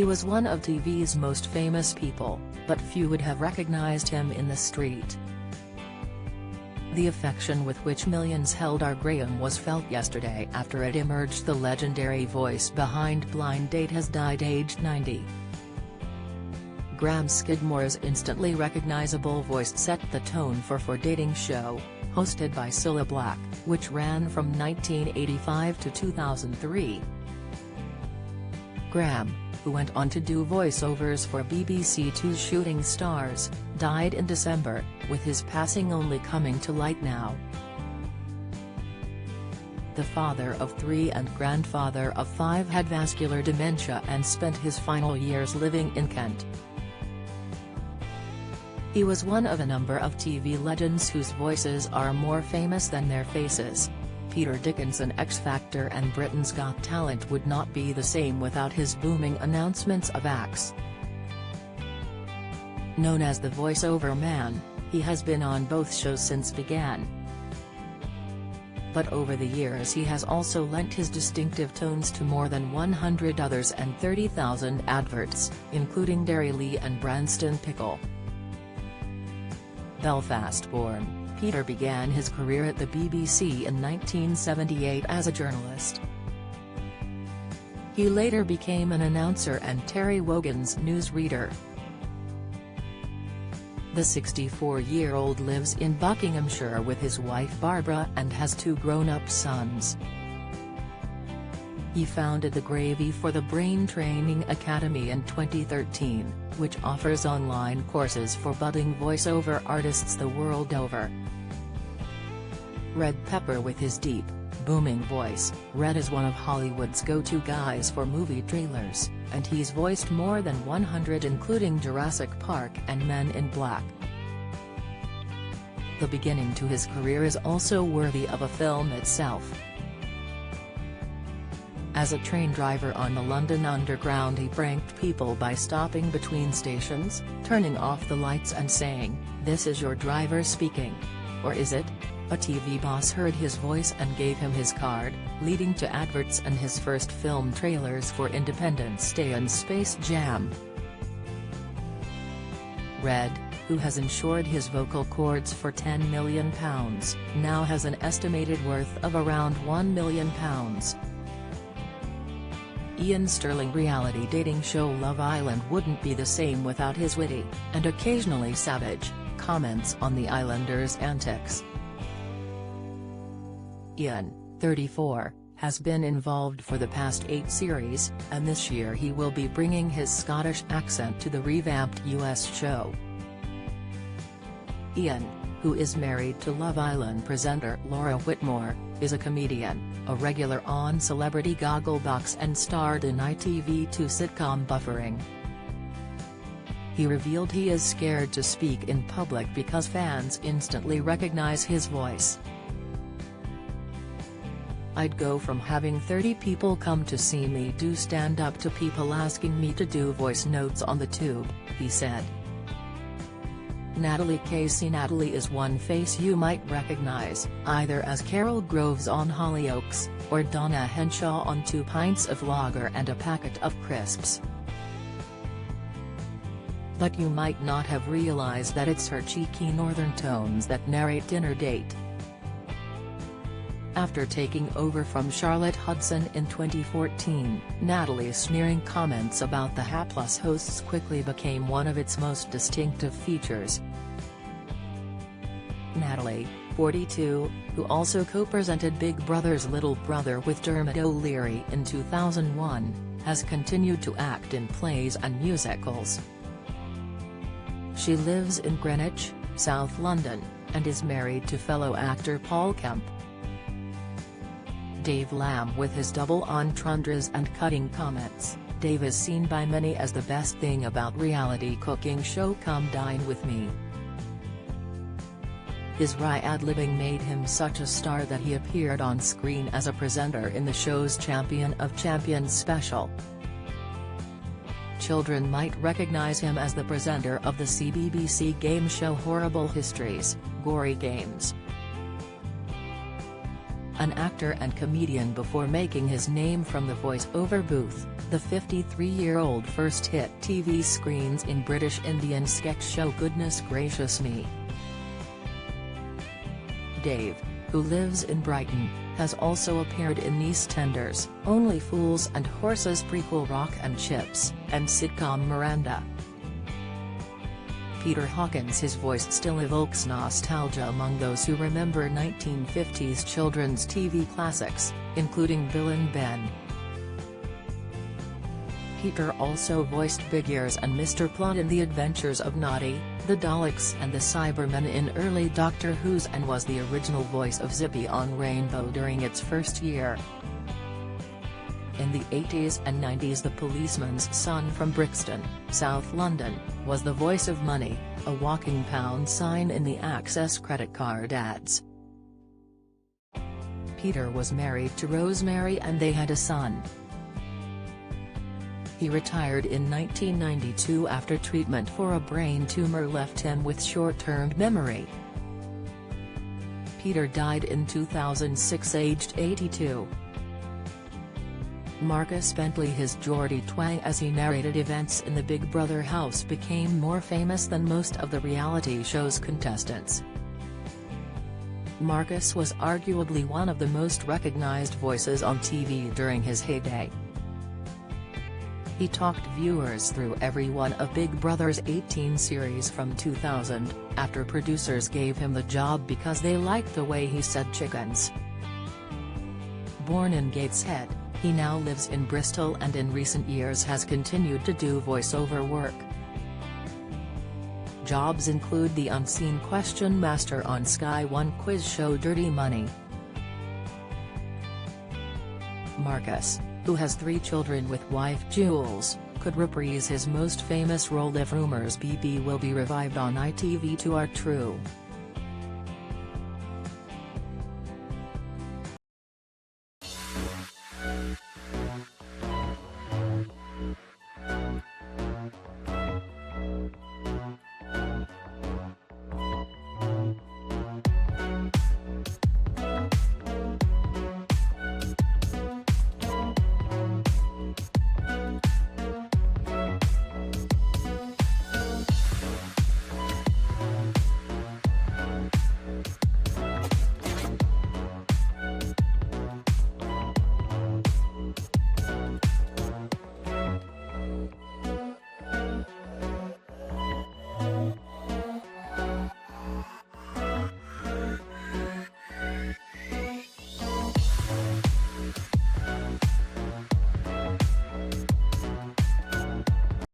He was one of TV's most famous people, but few would have recognized him in the street. The affection with which millions held our Graham was felt yesterday after it emerged the legendary voice behind Blind Date has died aged 90. Graham Skidmore's instantly recognizable voice set the tone for Dating Show, hosted by Cilla Black, which ran from 1985 to 2003. Graham, who went on to do voiceovers for BBC Two's Shooting Stars, died in December, with his passing only coming to light now. The father of 3 and grandfather of 5 had vascular dementia and spent his final years living in Kent. He was one of a number of TV legends whose voices are more famous than their faces. Peter Dickinson X Factor and Britain's Got Talent would not be the same without his booming announcements of acts. Known as the voiceover man, he has been on both shows since began. But over the years he has also lent his distinctive tones to more than 100 others and 30,000 adverts, including Dairy and Branston Pickle. Belfast-born, Peter began his career at the BBC in 1978 as a journalist. He later became an announcer and Terry Wogan's newsreader. The 64-year-old lives in Buckinghamshire with his wife Barbara and has 2 grown-up sons. He founded the Gravy for the Brain Training Academy in 2013, which offers online courses for budding voiceover artists the world over. Red Pepper with his deep, booming voice, Red is one of Hollywood's go-to guys for movie trailers, and he's voiced more than 100 including Jurassic Park and Men in Black. The beginning to his career is also worthy of a film itself. As a train driver on the London Underground he pranked people by stopping between stations, turning off the lights and saying, "This is your driver speaking. Or is it?" A TV boss heard his voice and gave him his card, leading to adverts and his first film trailers for Independence Day and Space Jam. Red, who has insured his vocal cords for £10 million, now has an estimated worth of around £1 million. Ian Sterling reality dating show Love Island wouldn't be the same without his witty, and occasionally savage, comments on the Islanders' antics. Ian, 34, has been involved for the past 8 series, and this year he will be bringing his Scottish accent to the revamped US show. Ian, who is married to Love Island presenter Laura Whitmore, is a comedian, a regular on Celebrity Gogglebox and starred in ITV2 sitcom Buffering. He revealed he is scared to speak in public because fans instantly recognize his voice. "I'd go from having 30 people come to see me do stand-up to people asking me to do voice notes on the tube," he said. Natalie Casey Natalie is one face you might recognize, either as Carol Groves on Hollyoaks, or Donna Henshaw on 2 pints of lager and a packet of crisps. But you might not have realized that it's her cheeky northern tones that narrate Dinner Date. After taking over from Charlotte Hudson in 2014, Natalie's sneering comments about the hapless hosts quickly became one of its most distinctive features. Natalie, 42, who also co-presented Big Brother's Little Brother with Dermot O'Leary in 2001, has continued to act in plays and musicals. She lives in Greenwich, South London, and is married to fellow actor Paul Kemp. Dave Lamb with his double entendres and cutting comments. Dave is seen by many as the best thing about reality cooking show Come Dine With Me. His wry ad-libbing made him such a star that he appeared on screen as a presenter in the show's Champion of Champions special. Children might recognize him as the presenter of the CBBC game show Horrible Histories, Gory Games. an actor and comedian before making his name from the voice-over booth. The 53-year-old first hit TV screens in British Indian sketch show Goodness Gracious Me. Dave, who lives in Brighton, has also appeared in EastEnders, Only Fools and Horses prequel Rock and Chips, and sitcom Miranda. Peter Hawkins' his voice still evokes nostalgia among those who remember 1950s children's TV classics, including Bill and Ben. Peter also voiced Big Ears and Mr. Plot in The Adventures of Noddy, the Daleks and the Cybermen in early Doctor Who's, and was the original voice of Zippy on Rainbow during its first year. In the 80s and 90s, the policeman's son from Brixton, South London, was the voice of Money, a walking pound sign in the Access credit card ads. Peter was married to Rosemary and they had a son. He retired in 1992 after treatment for a brain tumor left him with short-term memory. Peter died in 2006 aged 82. Marcus Bentley, his Geordie twang as he narrated events in the Big Brother house, became more famous than most of the reality show's contestants. Marcus was arguably one of the most recognized voices on TV during his heyday. He talked viewers through every one of Big Brother's 18 series from 2000, after producers gave him the job because they liked the way he said chickens. Born in Gateshead, he now lives in Bristol and in recent years has continued to do voiceover work. Jobs include the unseen question master on Sky One quiz show Dirty Money. Marcus, who has 3 children with wife Jules, could reprise his most famous role if rumors BB will be revived on ITV2 are true.